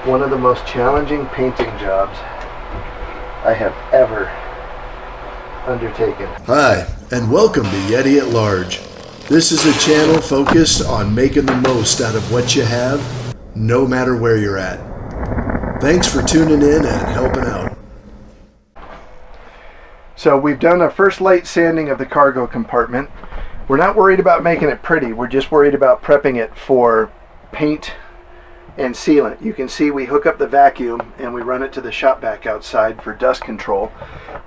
one of the most challenging painting jobs I have ever undertaken. Hi, and welcome to Yeti at Large. This is a channel focused on making the most out of what you have, no matter where you're at. Thanks for tuning in and helping out. So we've done a first light sanding of the cargo compartment. We're not worried about making it pretty, we're just worried about prepping it for paint and sealant. You can see we hook up the vacuum and we run it to the shop vac outside for dust control.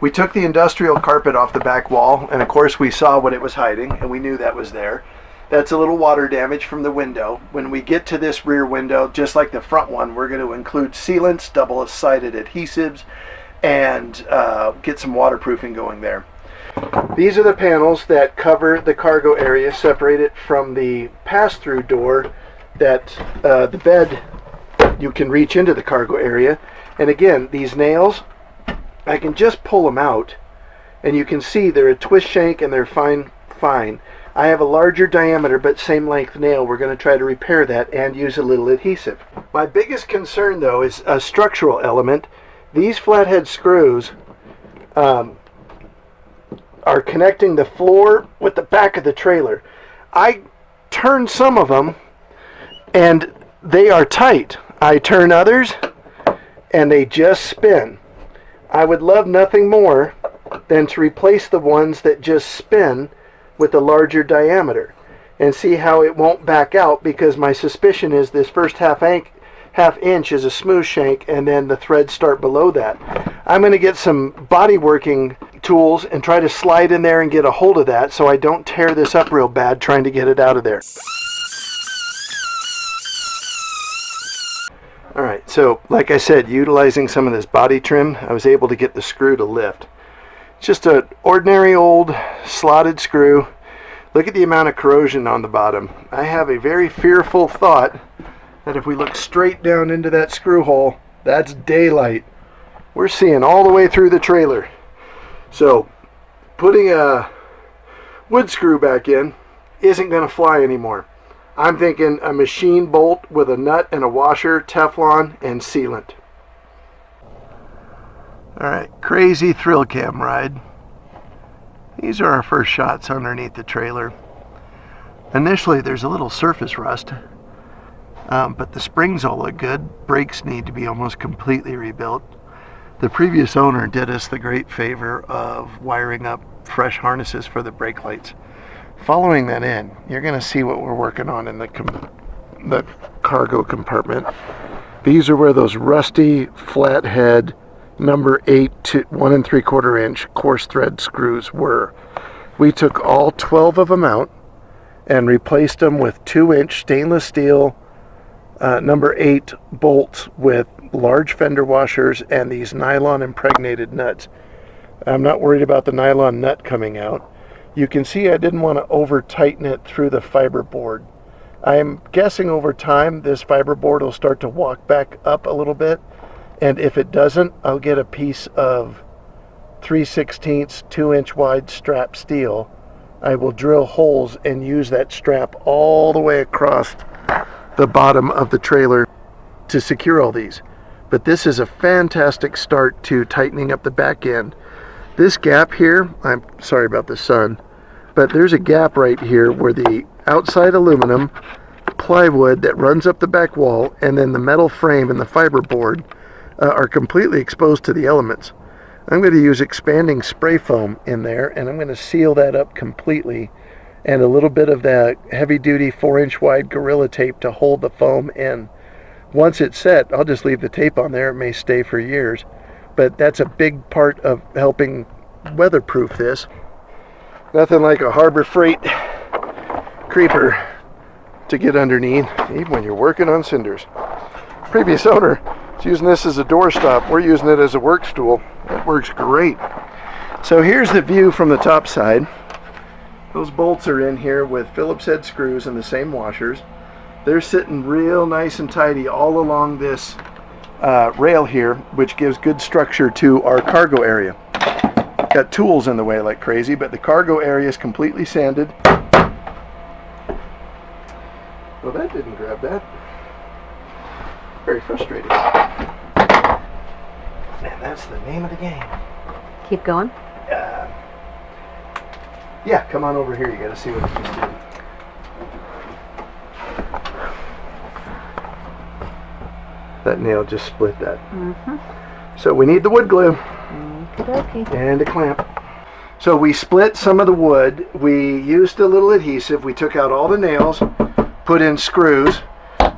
We took the industrial carpet off the back wall, and of course we saw what it was hiding, and we knew that was there. That's a little water damage from the window. When we get to this rear window, just like the front one, we're going to include sealants, double-sided adhesives, and get some waterproofing going there. These are the panels that cover the cargo area, separated from the pass-through door that the bed, you can reach into the cargo area. And again, these nails, I can just pull them out and you can see they're a twist shank and they're fine. I have a larger diameter but same length nail. We're going to try to repair that and use a little adhesive. My biggest concern though is a structural element. These flathead screws are connecting the floor with the back of the trailer. I turned some of them and they are tight. I turn others and they just spin. I would love nothing more than to replace the ones that just spin with a larger diameter and see how it won't back out, because my suspicion is this first half inch is a smooth shank and then the threads start below that. I'm going to get some body working tools and try to slide in there and get a hold of that so I don't tear this up real bad trying to get it out of there. Alright, so like I said, utilizing some of this body trim, I was able to get the screw to lift. It's just an ordinary old slotted screw. Look at the amount of corrosion on the bottom. I have a very fearful thought that if we look straight down into that screw hole, that's daylight. We're seeing all the way through the trailer. So putting a wood screw back in isn't going to fly anymore. I'm thinking a machine bolt with a nut and a washer, Teflon, and sealant. Alright, crazy thrill cam ride. These are our first shots underneath the trailer. Initially there's a little surface rust, but the springs all look good. Brakes need to be almost completely rebuilt. The previous owner did us the great favor of wiring up fresh harnesses for the brake lights. Following that in, you're going to see what we're working on in the cargo compartment. These are where those rusty flathead number 8 to 1 3/4 inch coarse thread screws were. We took all 12 of them out and replaced them with 2-inch stainless steel number 8 bolts with large fender washers and these nylon impregnated nuts. I'm not worried about the nylon nut coming out. You can see I didn't want to over tighten it through the fiberboard. I'm guessing over time this fiberboard will start to walk back up a little bit, and if it doesn't, I'll get a piece of 3/16 2-inch wide strap steel. I will drill holes and use that strap all the way across the bottom of the trailer to secure all these. But this is a fantastic start to tightening up the back end. This gap here, I'm sorry about the sun, but there's a gap right here where the outside aluminum plywood that runs up the back wall and then the metal frame and the fiberboard are completely exposed to the elements. I'm going to use expanding spray foam in there and I'm going to seal that up completely, and a little bit of that heavy duty 4-inch wide Gorilla tape to hold the foam in. Once it's set, I'll just leave the tape on there. It may stay for years, but that's a big part of helping weatherproof this. Nothing like a Harbor Freight creeper to get underneath, even when you're working on cinders. Previous owner is using this as a doorstop. We're using it as a work stool. It works great. So here's the view from the top side. Those bolts are in here with Phillips head screws and the same washers. They're sitting real nice and tidy all along this rail here, which gives good structure to our cargo area. Got tools in the way like crazy, but the cargo area is completely sanded. Well, that didn't grab that. Very frustrating. And that's the name of the game. Keep going. Yeah, come on over here. You got to see what it just did. That nail just split that. So we need the wood glue and a clamp. So we split some of the wood. We used a little adhesive. We took out all the nails, put in screws.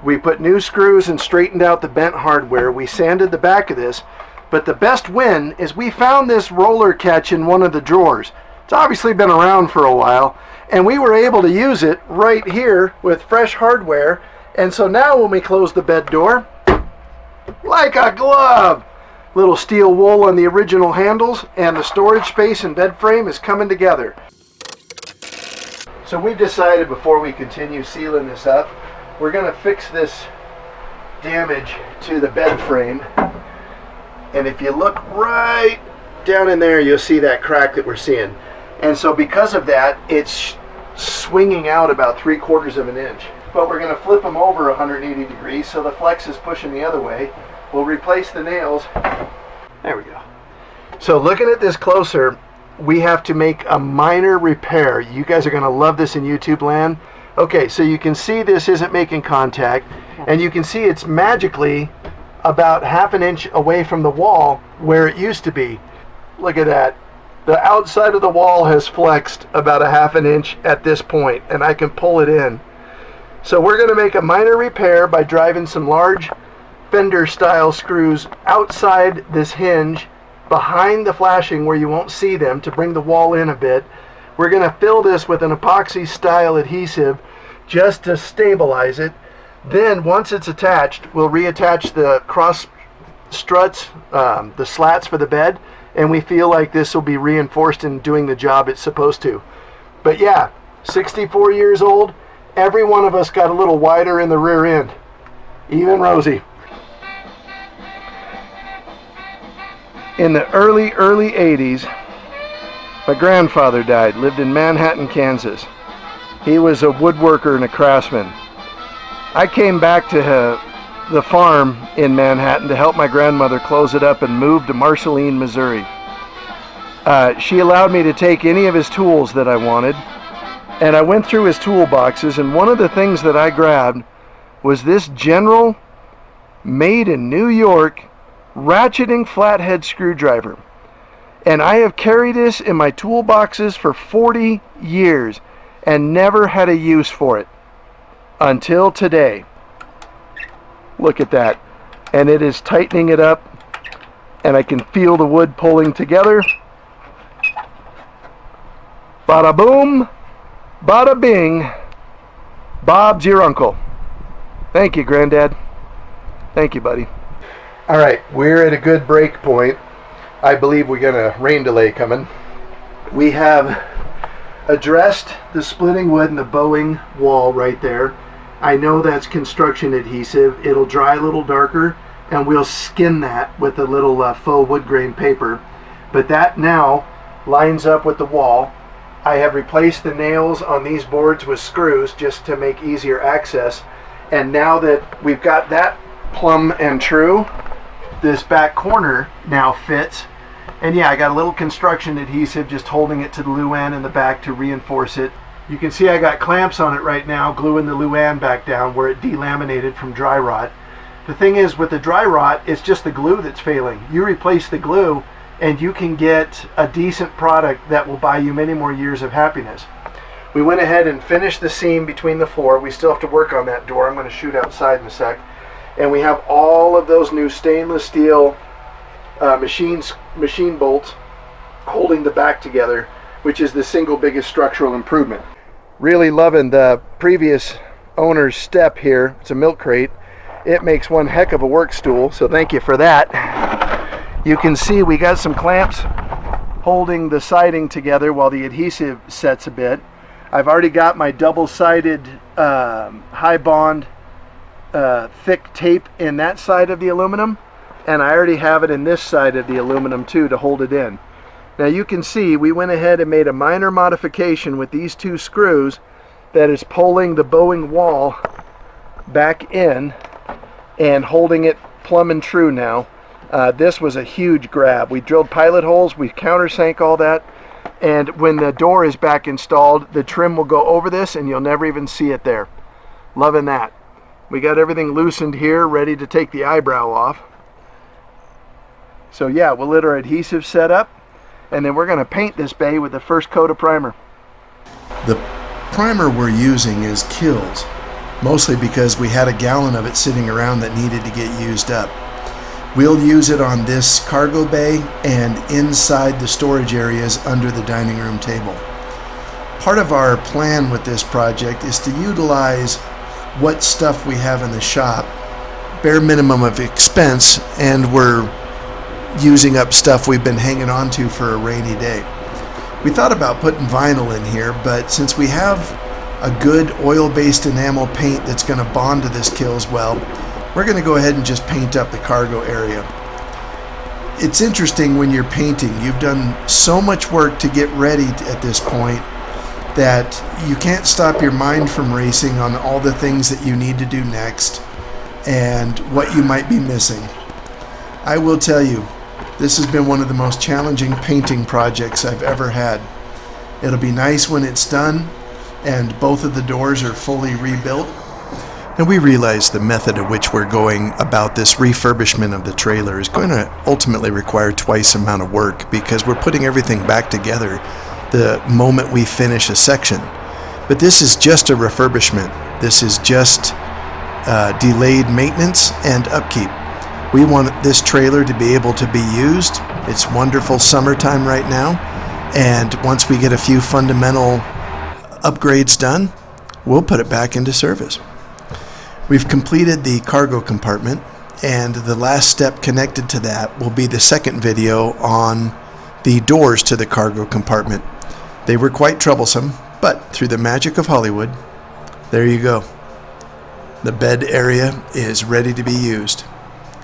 We put new screws and straightened out the bent hardware. We sanded the back of this. But the best win is we found this roller catch in one of the drawers. It's obviously been around for a while, and we were able to use it right here with fresh hardware. And so now when we close the bed door, like a glove, little steel wool on the original handles, and the storage space and bed frame is coming together. So we've decided before we continue sealing this up, we're going to fix this damage to the bed frame. And if you look right down in there, you'll see that crack that we're seeing. And so because of that, it's swinging out about 3/4 of an inch. But we're going to flip them over 180 degrees so the flex is pushing the other way. We'll replace the nails. There we go. So looking at this closer, we have to make a minor repair. You guys are going to love this in YouTube land. Okay, so you can see this isn't making contact, and you can see it's magically about 1/2 inch away from the wall where it used to be. Look at that. The outside of the wall has flexed about 1/2 inch at this point, and I can pull it in. So we're going to make a minor repair by driving some large fender style screws outside this hinge behind the flashing where you won't see them to bring the wall in a bit. We're going to fill this with an epoxy style adhesive just to stabilize it. Then once it's attached, we'll reattach the cross struts, the slats for the bed, and we feel like this will be reinforced in doing the job it's supposed to. But yeah, 64 years old, every one of us got a little wider in the rear end, even Rosie. In the early 80s, my grandfather died, lived in Manhattan, Kansas. He was a woodworker and a craftsman. I came back to the farm in Manhattan to help my grandmother close it up and move to Marceline, Missouri. She allowed me to take any of his tools that I wanted, and I went through his toolboxes, and one of the things that I grabbed was this General made in New York ratcheting flathead screwdriver. And I have carried this in my toolboxes for 40 years and never had a use for it until today. Look at that. And it is tightening it up, and I can feel the wood pulling together. Bada boom, bada bing. Bob's your uncle. Thank you, Granddad. Thank you, buddy. All right, we're at a good break point. I believe we got a rain delay coming. We have addressed the splitting wood and the bowing wall right there. I know that's construction adhesive. It'll dry a little darker, and we'll skin that with a little faux wood grain paper. But that now lines up with the wall. I have replaced the nails on these boards with screws just to make easier access. And now that we've got that plumb and true, this back corner now fits. And yeah, I got a little construction adhesive just holding it to the luan in the back to reinforce it. You can see I got clamps on it right now, gluing the luan back down where it delaminated from dry rot. The thing is, with the dry rot, it's just the glue that's failing. You replace the glue and you can get a decent product that will buy you many more years of happiness. We went ahead and finished the seam between the floor. We still have to work on that door. I'm going to shoot outside in a sec. And we have all of those new stainless steel machine bolts holding the back together, which is the single biggest structural improvement. Really loving the previous owner's step here. It's a milk crate. It makes one heck of a work stool, so thank you for that. You can see we got some clamps holding the siding together while the adhesive sets a bit. I've already got my double-sided high bond thick tape in that side of the aluminum, and I already have it in this side of the aluminum too to hold it in. Now you can see we went ahead and made a minor modification with these two screws that is pulling the bowing wall back in, and holding it plumb and true now. This was a huge grab. We drilled pilot holes, we countersank all that, and when the door is back installed, the trim will go over this and you'll never even see it there. Loving that. We got everything loosened here, ready to take the eyebrow off. So yeah, we'll let our adhesive set up, and then we're going to paint this bay with the first coat of primer. The primer we're using is Kills, mostly because we had a gallon of it sitting around that needed to get used up. We'll use it on this cargo bay and inside the storage areas under the dining room table. Part of our plan with this project is to utilize what stuff we have in the shop, bare minimum of expense, and we're using up stuff we've been hanging on to for a rainy day. We thought about putting vinyl in here, but since we have a good oil-based enamel paint that's going to bond to this Kills well, we're going to go ahead and just paint up the cargo area. It's interesting when you're painting. You've done so much work to get ready at this point that you can't stop your mind from racing on all the things that you need to do next and what you might be missing. I will tell you, this has been one of the most challenging painting projects I've ever had. It'll be nice when it's done and both of the doors are fully rebuilt. And we realize the method at which we're going about this refurbishment of the trailer is going to ultimately require twice the amount of work because we're putting everything back together the moment we finish a section. But this is just a refurbishment. This is just delayed maintenance and upkeep. We want this trailer to be able to be used. It's wonderful summertime right now, and once we get a few fundamental upgrades done, we'll put it back into service. We've completed the cargo compartment, and the last step connected to that will be the second video on the doors to the cargo compartment. They were quite troublesome, but through the magic of Hollywood, there you go. The bed area is ready to be used.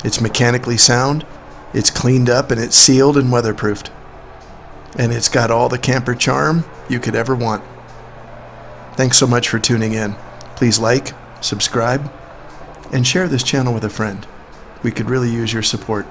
It's mechanically sound, it's cleaned up, and it's sealed and weatherproofed. And it's got all the camper charm you could ever want. Thanks so much for tuning in. Please like, subscribe, and share this channel with a friend. We could really use your support.